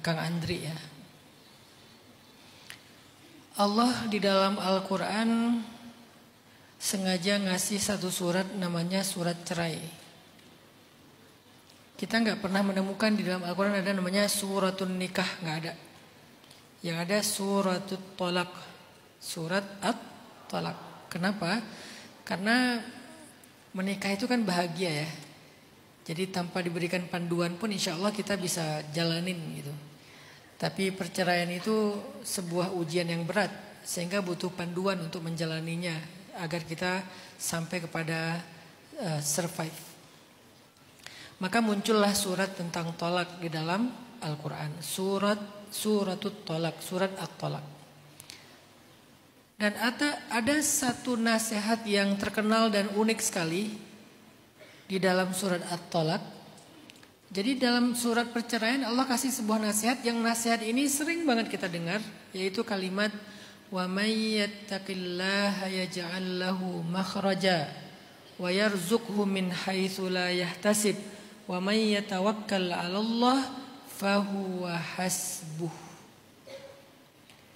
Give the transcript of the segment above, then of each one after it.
Kang Andri ya. Allah di dalam Al-Quran sengaja ngasih satu surat namanya surat cerai. Kita nggak pernah menemukan di dalam Al-Quran ada namanya suratun nikah, nggak ada. Yang ada suratut tolak, surat at-tolak. Kenapa? Karena menikah itu kan bahagia ya. Jadi tanpa diberikan panduan pun insya Allah kita bisa jalanin gitu. Tapi perceraian itu sebuah ujian yang berat, sehingga butuh panduan untuk menjalaninya agar kita sampai kepada survive. Maka muncullah surat tentang tolak di dalam Al-Quran. Suratut tolak, surat at-tolak. Dan ada satu nasihat yang terkenal dan unik sekali di dalam surat at-tolak. Jadi dalam surat perceraian Allah kasih sebuah nasihat yang nasihat ini sering banget kita dengar, yaitu kalimat wa may yattaqillaha yaj'al lahu makhraja wa yarzuqhu min haitsu la yahtasib wa may yatawakkal 'alallah fahuwa hasbuh.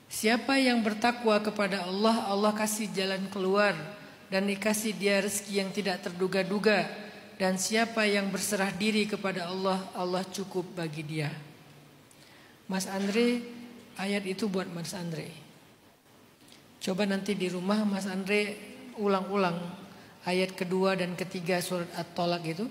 Siapa yang bertakwa kepada Allah, Allah kasih jalan keluar dan dikasih dia rezeki yang tidak terduga-duga. Dan siapa yang berserah diri kepada Allah, Allah cukup bagi dia. Mas Andre, ayat itu buat Mas Andre. Coba nanti di rumah Mas Andre ulang-ulang ayat kedua dan ketiga surat At-Tolak itu.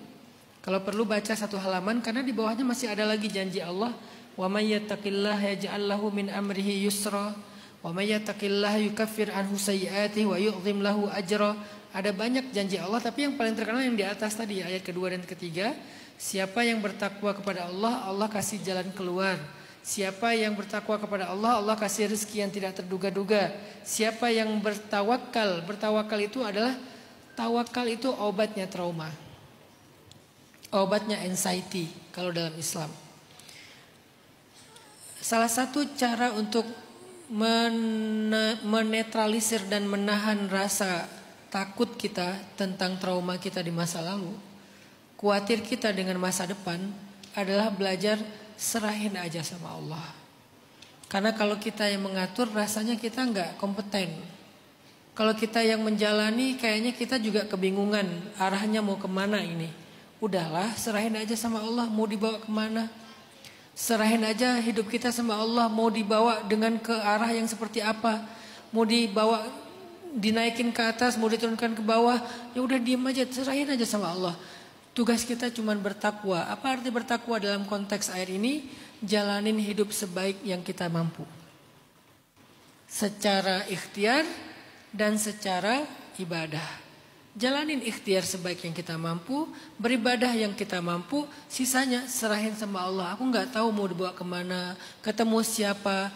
Kalau perlu baca satu halaman karena di bawahnya masih ada lagi janji Allah. Wa may yattaqillaha yaj'al lahu min amrihi yusra wa may yattaqillaha yukaffir anhu sayyi'atihi wa yu'dhim lahu ajra. Ada banyak janji Allah, tapi yang paling terkenal yang di atas tadi ayat kedua dan ketiga. Siapa yang bertakwa kepada Allah, Allah kasih jalan keluar. Siapa yang bertakwa kepada Allah, Allah kasih rezeki yang tidak terduga-duga. Siapa yang bertawakal, bertawakal itu adalah tawakal itu obatnya trauma, obatnya anxiety kalau dalam Islam. Salah satu cara untuk menetralisir dan menahan rasa takut kita tentang trauma kita di masa lalu, khawatir kita dengan masa depan, adalah belajar serahin aja sama Allah. Karena kalau kita yang mengatur, rasanya kita nggak kompeten. Kalau kita yang menjalani, kayaknya kita juga kebingungan arahnya mau kemana ini. Udahlah, serahin aja sama Allah, mau dibawa kemana. Serahin aja hidup kita sama Allah, mau dibawa dengan ke arah yang seperti apa. Mau dibawa dinaikin ke atas, mau diturunkan ke bawah, ya udah diem aja, serahin aja sama Allah. Tugas kita cuma bertakwa. Apa arti bertakwa dalam konteks ayat ini? Jalanin hidup sebaik yang kita mampu, secara ikhtiar dan secara ibadah. Jalanin ikhtiar sebaik yang kita mampu, beribadah yang kita mampu, sisanya serahin sama Allah. Aku nggak tahu mau dibawa kemana, ketemu siapa.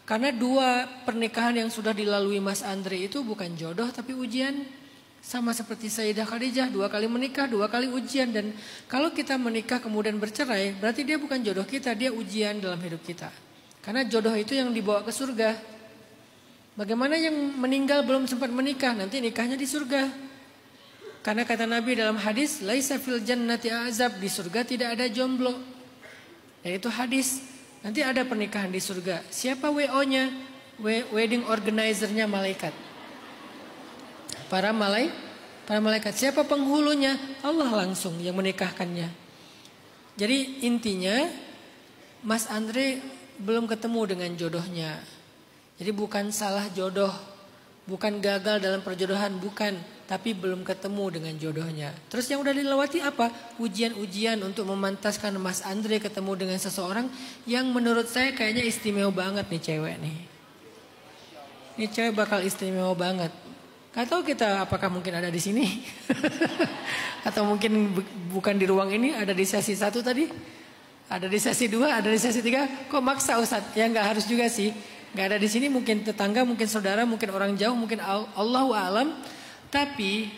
Karena dua pernikahan yang sudah dilalui Mas Andre itu bukan jodoh tapi ujian. Sama seperti Sayyidah Khadijah, 2 kali menikah, 2 kali ujian. Dan kalau kita menikah kemudian bercerai, berarti dia bukan jodoh kita, dia ujian dalam hidup kita. Karena jodoh itu yang dibawa ke surga. Bagaimana yang meninggal belum sempat menikah, nanti nikahnya di surga. Karena kata Nabi dalam hadis, laisa fil jannati azab, di surga tidak ada jomblo. Dan itu hadis. Nanti ada pernikahan di surga. Siapa WO-nya? Wedding organizer-nya malaikat. Para malaikat. Siapa penghulunya? Allah langsung yang menikahkannya. Jadi intinya Mas Andre belum ketemu dengan jodohnya. Jadi bukan salah jodoh, bukan gagal dalam perjodohan, bukan, tapi belum ketemu dengan jodohnya. Terus yang udah dilewati apa? Ujian-ujian untuk memantaskan Mas Andre ketemu dengan seseorang yang menurut saya kayaknya istimewa banget nih cewek nih. Ini cewek bakal istimewa banget. Gak tahu kita apakah mungkin ada di sini atau mungkin bukan di ruang ini, ada di sesi 1 tadi, ada di sesi 2, ada di sesi 3. Kok maksa Ustadz? Ya nggak harus juga sih. Nggak ada di sini, mungkin tetangga, mungkin saudara, mungkin orang jauh, mungkin Allahu a'lam. Tapi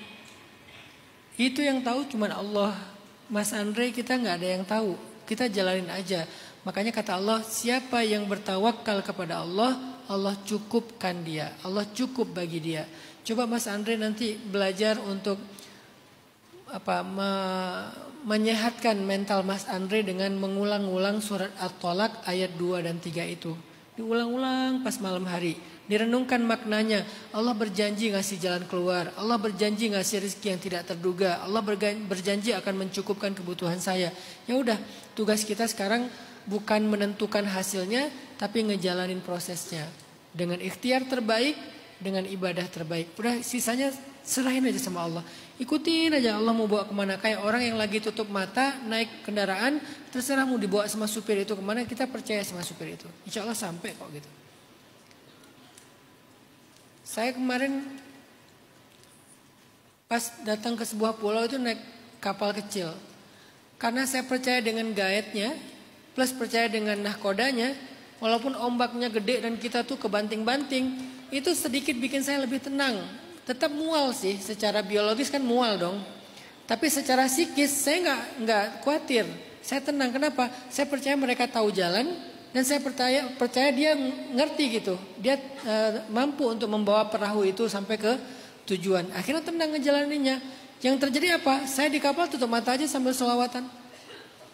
itu yang tahu cuma Allah. Mas Andre kita nggak ada yang tahu. Kita jalanin aja. Makanya kata Allah, siapa yang bertawakal kepada Allah, Allah cukupkan dia. Allah cukup bagi dia. Coba Mas Andre nanti belajar untuk menyehatkan mental Mas Andre dengan mengulang-ulang surat At-Tolak ayat 2 dan 3 itu. Diulang-ulang pas malam hari. Direnungkan maknanya. Allah berjanji ngasih jalan keluar. Allah berjanji ngasih rezeki yang tidak terduga. Allah berjanji akan mencukupkan kebutuhan saya. Ya udah, tugas kita sekarang bukan menentukan hasilnya, tapi ngejalanin prosesnya. Dengan ikhtiar terbaik, dengan ibadah terbaik. Udah, sisanya serahin aja sama Allah. Ikutin aja Allah mau bawa kemana. Kayak orang yang lagi tutup mata naik kendaraan, terserah mau dibawa sama supir itu kemana, kita percaya sama supir itu. Insya Allah sampai kok gitu. Saya kemarin pas datang ke sebuah pulau itu naik kapal kecil. Karena saya percaya dengan guide-nya, plus percaya dengan nahkodanya, walaupun ombaknya gede dan kita tuh kebanting-banting, itu sedikit bikin saya lebih tenang. Tetap mual sih, secara biologis kan mual dong. Tapi secara psikis saya nggak khawatir. Saya tenang. Kenapa? Saya percaya mereka tahu jalan. Dan saya percaya dia ngerti gitu. Dia mampu untuk membawa perahu itu sampai ke tujuan. Akhirnya tenang ngejalaninnya. Yang terjadi apa? Saya di kapal tutup mata aja sambil sholawatan.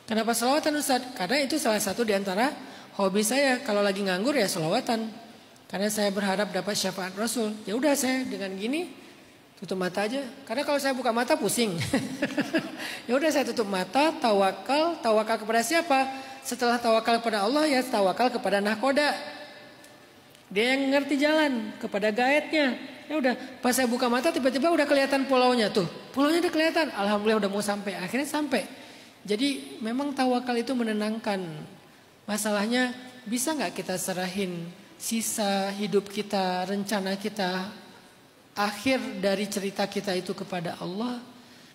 Kenapa sholawatan Ustaz? Karena itu salah satu di antara hobi saya. Kalau lagi nganggur ya sholawatan. Karena saya berharap dapat syafaat Rasul. Ya udah, saya dengan gini tutup mata aja. Karena kalau saya buka mata pusing. Ya udah, saya tutup mata, tawakal. Tawakal kepada siapa? Setelah tawakal kepada Allah, ya tawakal kepada nahkoda. Dia yang ngerti jalan, kepada guide-nya. Ya udah, pas saya buka mata tiba-tiba udah kelihatan pulaunya tuh. Pulaunya udah kelihatan. Alhamdulillah udah mau sampai. Akhirnya sampai. Jadi memang tawakal itu menenangkan. Masalahnya bisa nggak kita serahin sisa hidup kita, rencana kita, akhir dari cerita kita itu kepada Allah.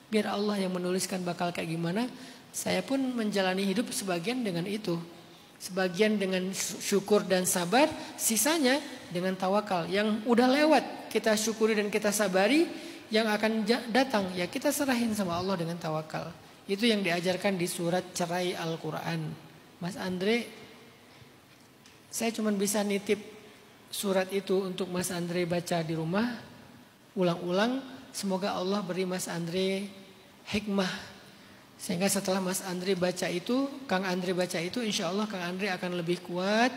Biar Allah yang menuliskan bakal kayak gimana. Saya pun menjalani hidup sebagian dengan itu. Sebagian dengan syukur dan sabar, sisanya dengan tawakal. Yang udah lewat kita syukuri dan kita sabari, yang akan datang ya kita serahin sama Allah dengan tawakal. Itu yang diajarkan di surat cerai Al-Quran. Mas Andre, saya cuma bisa nitip surat itu untuk Mas Andre baca di rumah, ulang-ulang. Semoga Allah beri Mas Andre hikmah. Sehingga setelah Mas Andre baca itu, Kang Andre baca itu, insya Allah Kang Andre akan lebih kuat,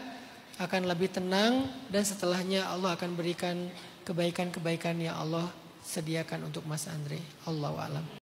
akan lebih tenang. Dan setelahnya Allah akan berikan kebaikan-kebaikan yang Allah sediakan untuk Mas Andre. Allahu a'lam.